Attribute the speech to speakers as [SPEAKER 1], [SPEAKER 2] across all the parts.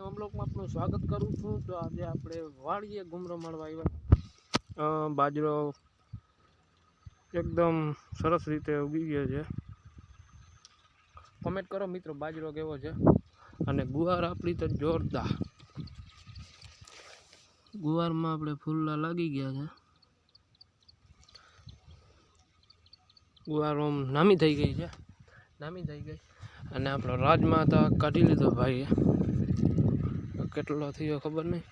[SPEAKER 1] નવા બ્લોગમાં આપનું સ્વાગત કરું છું। તો આજે આપણે વાડીએ ગુમરો મારવા આવ્યા। બાજરો એકદમ સરસ રીતે ઉગી ગયો છે। કમેન્ટ કરો મિત્રો બાજરો કેવો છે। અને ગુવાર આપણી તો જોરદાર, ગુવારમાં આપણે ફૂલલા લાગી ગયા છે। ગુવાર ઓમ નામી થઈ ગઈ છે, નામી થઈ ગઈ। અને આપણો રાજમાં તો કાઢી લીધો ભાઈએ, કેટલો થયો ખબર નહીં।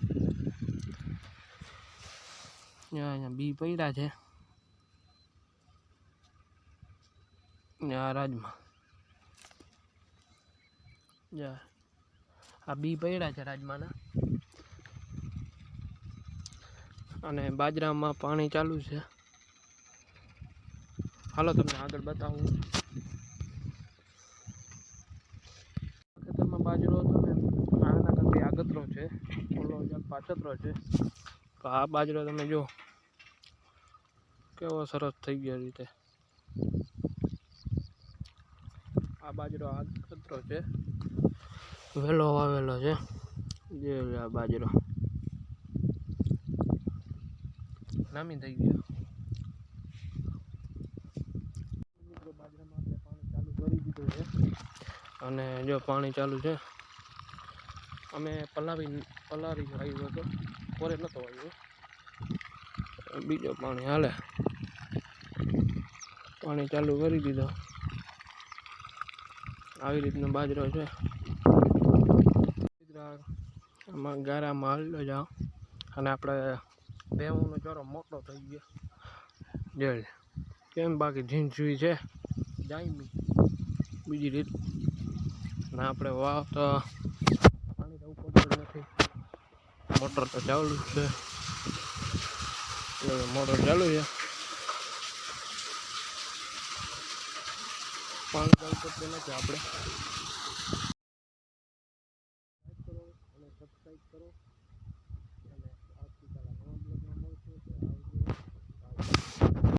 [SPEAKER 1] અહીંયા બી પડ્યા છે, આ રાજમાં આ બી પડ્યા છે રાજમાના। અને બાજરામાં પાણી ચાલુ છે। હાલો તમને આગળ બતાવું। ખેતરમાં બાજરો હતો ને આના કરતી આગતરો છે, ઓલો પાછતરો છે। તો આ બાજરો તમે જો કેવો સરસ થઈ ગયો રીતે। આ બાજરો આગતરો છે, વેલો વાવેલો છે। જે આ બાજરો નામી થઈ ગયો। બાજરામાં આપણે પાણી ચાલુ કરી દીધું છે। અને જો પાણી ચાલુ છે, અમે પલારી આવ્યો હતો, કોરે નહોતો આવ્યો, બીજો પાણી હાલે। પાણી ચાલુ કરી દીધો, આવી રીતનો બાજરો છે। આમાં ગારામાં હાલ્યો જાઓ અને આપણે ભેહુંનો ચોરો મોટો થઈ ગયો જોઈ કેમ। બાકી ઝીંઝવી છે જાયમી બીજી રીત ને આપણે વાવ તો પાણી તો ઉપર નથી, મોટર તો ચાલુ છે, મોટર ચાલુ છે, પાણી ચાલુ કરતું નથી આપણે। સબસ્ક્રાઈબ કરો અને આવતીકાલે નવા બ્લોગમાં મળશું।